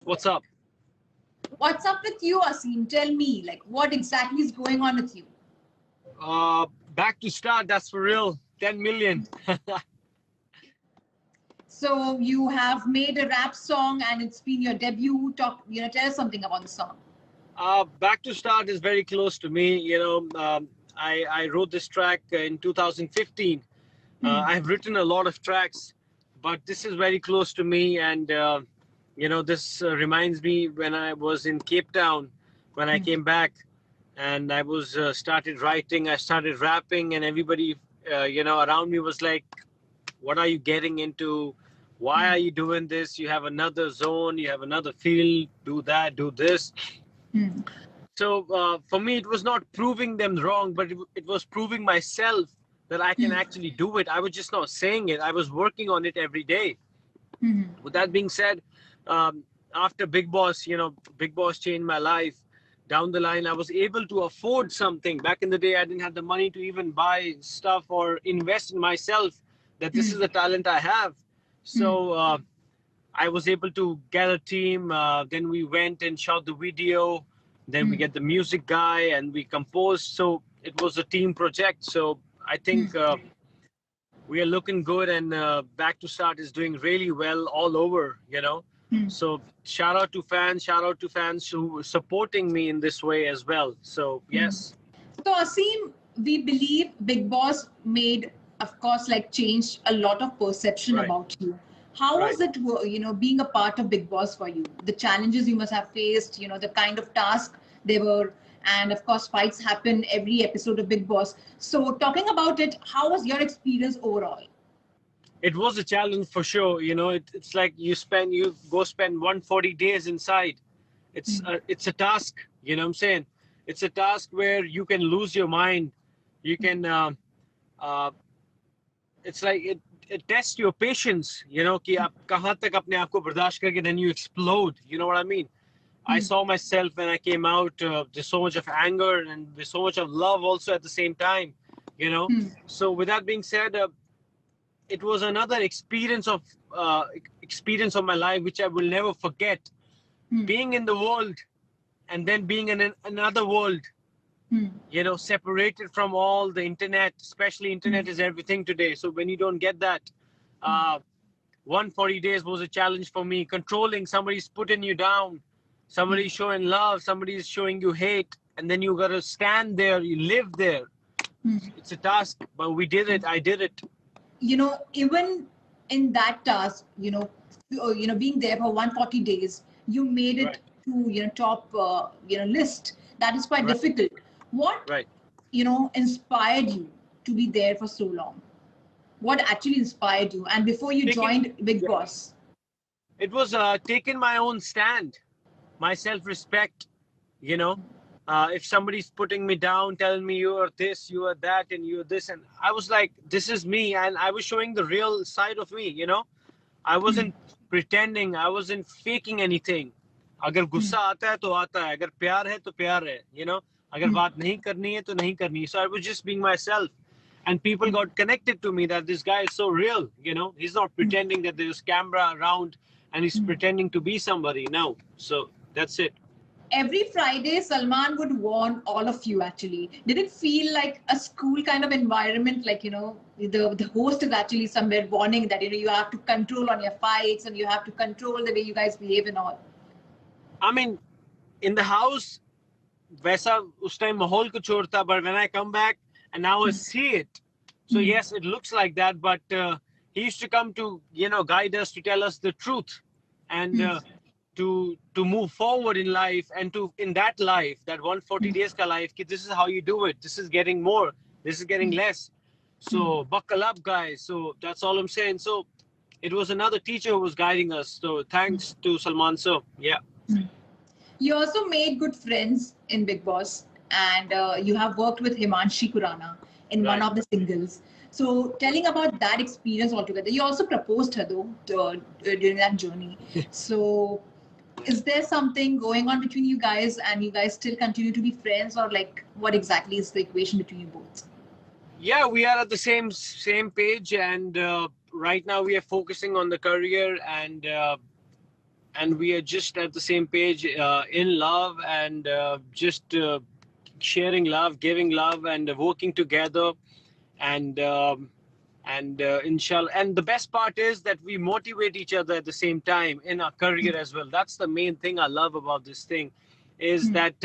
What's up? What's up with you, Asim? Tell me, like, what exactly is going on with you? Back to start. That's for real. 10 million. So you have made a rap song, and it's been your debut. Tell us something about the song. Back to start is very close to me. I wrote this track in 2015. I've written a lot of tracks, but this is very close to me. And, this reminds me when I was in Cape Town, when I came back and I was started writing, I started rapping, and everybody, around me was like, what are you getting into? Why are you doing this? You have another zone, you have another field, do that, do this. So for me, it was not proving them wrong, but it was proving myself that I can actually do it. I was just not saying it. I was working on it every day. With that being said, after Bigg Boss, Bigg Boss changed my life. Down the line, I was able to afford something. Back in the day, I didn't have the money to even buy stuff or invest in myself, that this is the talent I have. So I was able to get a team. Then we went and shot the video. Then we get the music guy and we composed. So it was a team project. So I think we are looking good, and Back to Start is doing really well all over. So shout out to fans who are supporting me in this way as well. So yes. So Asim, we believe Bigg Boss made, of course, like changed a lot of perception Right. about you. How was Right. it, being a part of Bigg Boss for you? The challenges you must have faced, the kind of task they were, and of course, fights happen every episode of Bigg Boss. So, talking about it, how was your experience overall? It was a challenge for sure. It's like you go spend 140 days inside. It's a task. You know what I'm saying? It's a task where you can lose your mind. You can. Uh, it's like it tests your patience. कि आप कहाँ तक अपने आप को बर्दाश्त करके, then you explode. You know what I mean? I saw myself when I came out. There's so much of anger and there's so much of love also at the same time. So with that being said, it was another experience of my life which I will never forget. Being in the world and then being in another world, separated from all the internet. Especially internet is everything today. So when you don't get that, 140 days was a challenge for me. Controlling somebody's putting you down, somebody's showing love, somebody's showing you hate, and then you gotta stand there. You live there. It's a task, but we did it. I did it. Even in that task, being there for 140 days, you made it Right. to, top, list. That is quite Right. difficult. What, Right. inspired you to be there for so long? What actually inspired you? And before you joined Bigg Boss? It was taking my own stand, my self-respect. You know, if somebody's putting me down, telling me you are this, you are that, and you are this, and I was like, this is me, and I was showing the real side of me. I wasn't pretending, I wasn't faking anything. अगर गुस्सा आता है तो आता है, अगर प्यार है तो प्यार है. अगर बात नहीं करनी है तो नहीं करनी. So I was just being myself. And people got connected to me that this guy is so real. He's not pretending that there's camera around and he's pretending to be somebody. No. So that's it. Every Friday, Salman would warn all of you actually. Did it feel like a school kind of environment? Like, the host is actually somewhere warning that, you have to control on your fights and you have to control the way you guys behave and all. I mean, in the house, वैसा उस time माहौल कुछ और था, but when I come back and now I see it, so yes, it looks like that, but he used to come to guide us, to tell us the truth, and to move forward in life, and to in that life, that 140 days ka life, ki this is how you do it. This is getting more, this is getting less. So buckle up, guys. So that's all I'm saying. So it was another teacher who was guiding us. So thanks to Salman. So yeah. You also made good friends in Bigg Boss, and you have worked with Himanshi Khurana in one Right. of the singles. So, telling about that experience altogether, you also proposed her though during that journey. So, is there something going on between you guys, and you guys still continue to be friends, or like what exactly is the equation between you both? Yeah, we are at the same page, and right now we are focusing on the career, and and we are just at the same page, in love, and just sharing love, giving love, and working together, and inshallah. And the best part is that we motivate each other at the same time in our career as well. That's the main thing I love about this thing, is that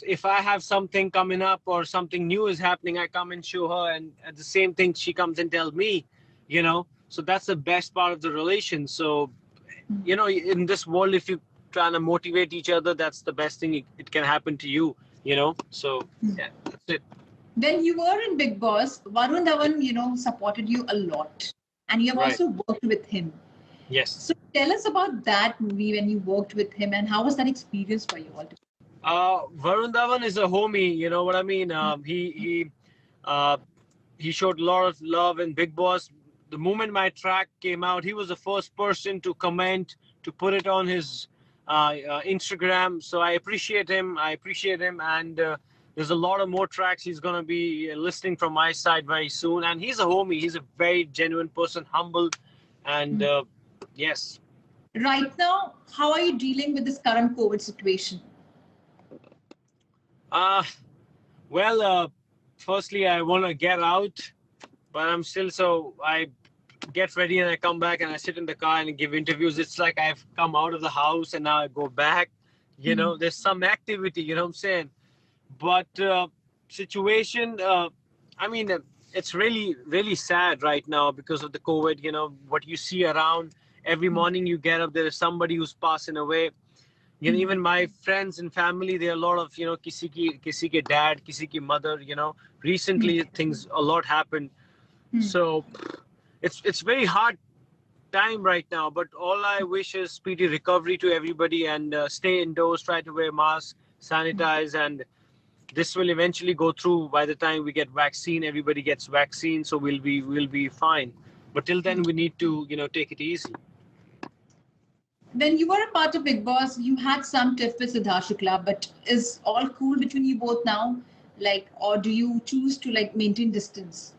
if I have something coming up or something new is happening, I come and show her, and at the same thing she comes and tells me, you know. So that's the best part of the relation. So, you know, in this world, if you trying to motivate each other, that's the best thing it can happen to you, you know. So yeah, that's it. When you were in Bigg Boss, Varun Dhawan, supported you a lot, and you have Right. also worked with him. Yes. So tell us about that movie when you worked with him, and how was that experience for you all? Varun Dhawan is a homie, you know what I mean. Uh, he showed a lot of love in Bigg Boss. The moment my track came out, he was the first person to comment, to put it on his Instagram. So I appreciate him. And there's a lot of more tracks he's gonna be listening from my side very soon. And he's a homie. He's a very genuine person, humble, and yes. Right now, how are you dealing with this current COVID situation? Uh, well, firstly, I want to get out, but I'm still, so I get ready and I come back and I sit in the car and give interviews. It's like I've come out of the house and now I go back. You know, there's some activity, you know what I'm saying? But situation, I mean, it's really, really sad right now because of the COVID. You know, what you see around, every morning you get up, there is somebody who's passing away. You know, even my friends and family, there are a lot of, you know, kisi ke dad, kisi ki mother, you know. Recently, things, a lot happened. So it's very hard time right now, but all I wish is speedy recovery to everybody, and stay indoors, try to wear masks, sanitize, and this will eventually go through. By the time we get vaccine, everybody gets vaccine, so we'll be fine. But till then, we need to, you know, take it easy. When you were a part of Bigg Boss, you had some tiff with Sidharth Shukla, but is all cool between you both now? Like, or do you choose to like maintain distance?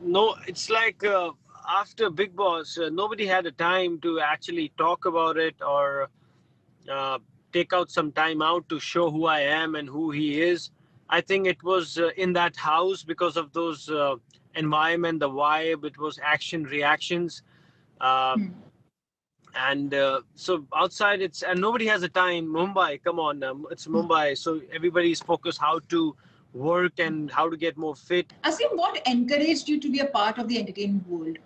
No, it's like after Bigg Boss, nobody had a time to actually talk about it, or uh, take out some time out to show who I am and who he is. I think it was in that house because of those environment, the vibe. It was action reactions, uh, and so outside it's, and nobody has a time. Mumbai, come on, it's Mumbai, so everybody's focused how to work and how to get more fit. Asim, what encouraged you to be a part of the entertainment world?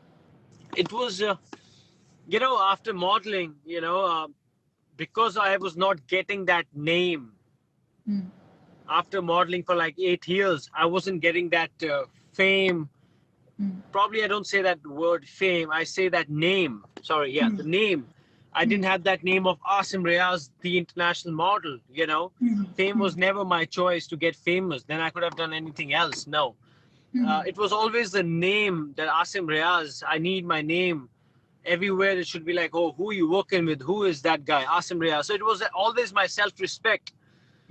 It was, you know, after modeling, you know. Because I was not getting that name after modeling for like 8 years, I wasn't getting that fame. Probably I don't say that word fame, I say that name. Sorry, yeah, the name. I didn't have that name of Asim Riaz, the international model, you know. Fame was never my choice to get famous. Then I could have done anything else. No. It was always the name, that Asim Riaz. I need my name. Everywhere it should be like, oh, who you working with? Who is that guy? Asim Riaz. So it was always my self-respect.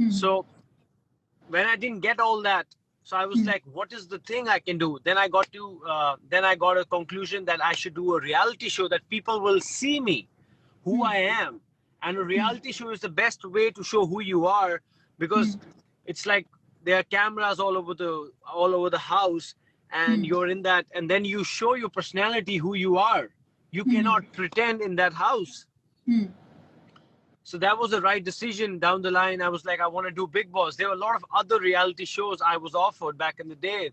So when I didn't get all that, so I was like, what is the thing I can do? Then I got a conclusion that I should do a reality show that people will see me, who I am. And a reality show is the best way to show who you are, because it's like there are cameras all over the house, and you're in that, and then you show your personality, who you are. You cannot pretend in that house. So that was the right decision. Down the line, I was like, I want to do Bigg Boss. There were a lot of other reality shows I was offered back in the day,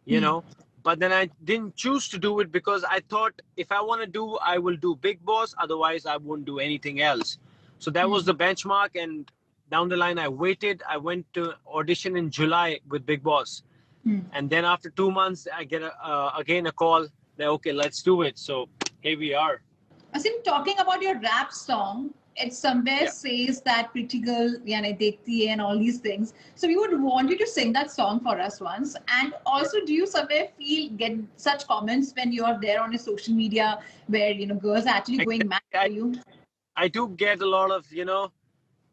you know. But then I didn't choose to do it because I thought, if I want to do, I will do Bigg Boss. Otherwise, I won't do anything else. So that was the benchmark. And down the line, I waited. I went to audition in July with Bigg Boss. And then after 2 months, I get again a call that, okay, let's do it. So here we are. Asim, talking about your rap song, it somewhere says that pretty girl, yani dekhti hai, and all these things. So we would want you to sing that song for us once. And also, do you somewhere get such comments when you are there on your social media where girls are actually going mad for you? I do get a lot of, you know,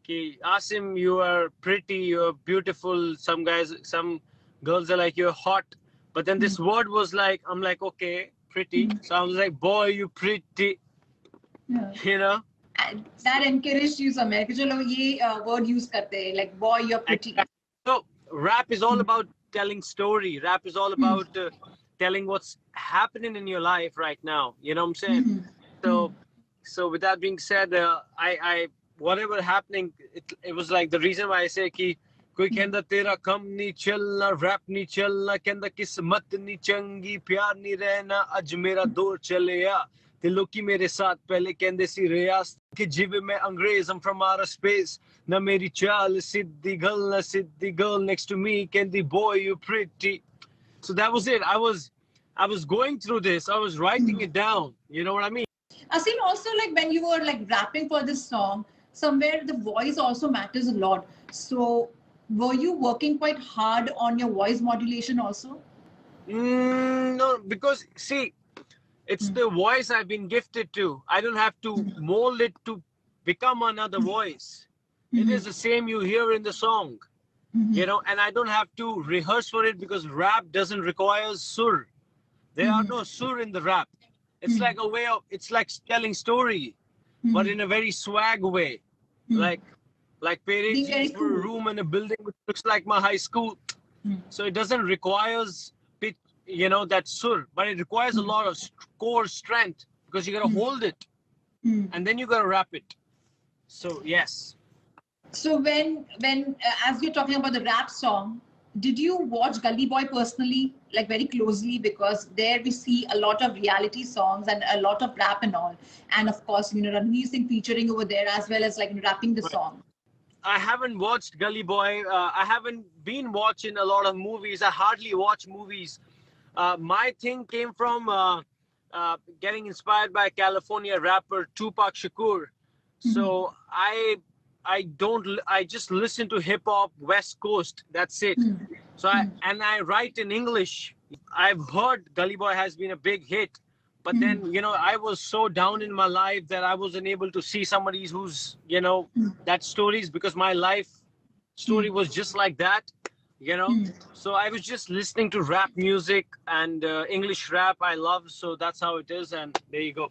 Asim, you are pretty, you're beautiful. Some girls are like, you're hot. But then this word was like, I'm like, okay, pretty. So I was like, boy, you pretty. Yeah. You know? And that encouraged you somewhere. कि चलो ये word use करते हैं, like boy you're pretty. So rap is all about telling story. Rap is all about telling what's happening in your life right now. You know what I'm saying? So with that being said, I whatever happening, it was like the reason why I say कि कोई कहंदा तेरा कम नहीं चलना, rap नहीं चलना, कहंदा किस्मत नहीं चंगी, प्यार नहीं रहना, अज मेरा दौर चलिया, ते लोकी मेरे साथ पहले कहंदे सी रियासत के जिवे में अंग्रेज, I'm from outer space, ना मेरी चाल सिद्धि girl next to me कहंदी boy you pretty. So that was it. I was going through this. I was writing it down. You know what I mean? Asim, also like when you were like rapping for this song, somewhere the voice also matters a lot. So were you working quite hard on your voice modulation also? No, because see, it's the voice I've been gifted to. I don't have to mold it to become another voice. It is the same you hear in the song, you know, and I don't have to rehearse for it because rap doesn't require sur. There are no sur in the rap. It's like a way of, it's like telling story, but in a very swag way. Like Peregi for a room in a building which looks like my high school. So it doesn't require pitch, you know, that sur, but it requires a lot of core strength because you gotta hold it and then you gotta rap it. So yes. So when as you're talking about the rap song, did you watch Gully Boy personally, like very closely? Because there we see a lot of reality songs and a lot of rap and all, and of course, you know, Ranveer Singh featuring over there as well as like rapping the song. I haven't watched Gully Boy. I haven't been watching a lot of movies. I hardly watch movies. My thing came from getting inspired by California rapper Tupac Shakur. So I just listen to hip hop West Coast. That's it. So I write in English. I've heard Gully Boy has been a big hit, but then, you know, I was so down in my life that I wasn't able to see somebody who's, you know, that stories, because my life story was just like that, you know. So I was just listening to rap music and English rap I love. So that's how it is. And there you go.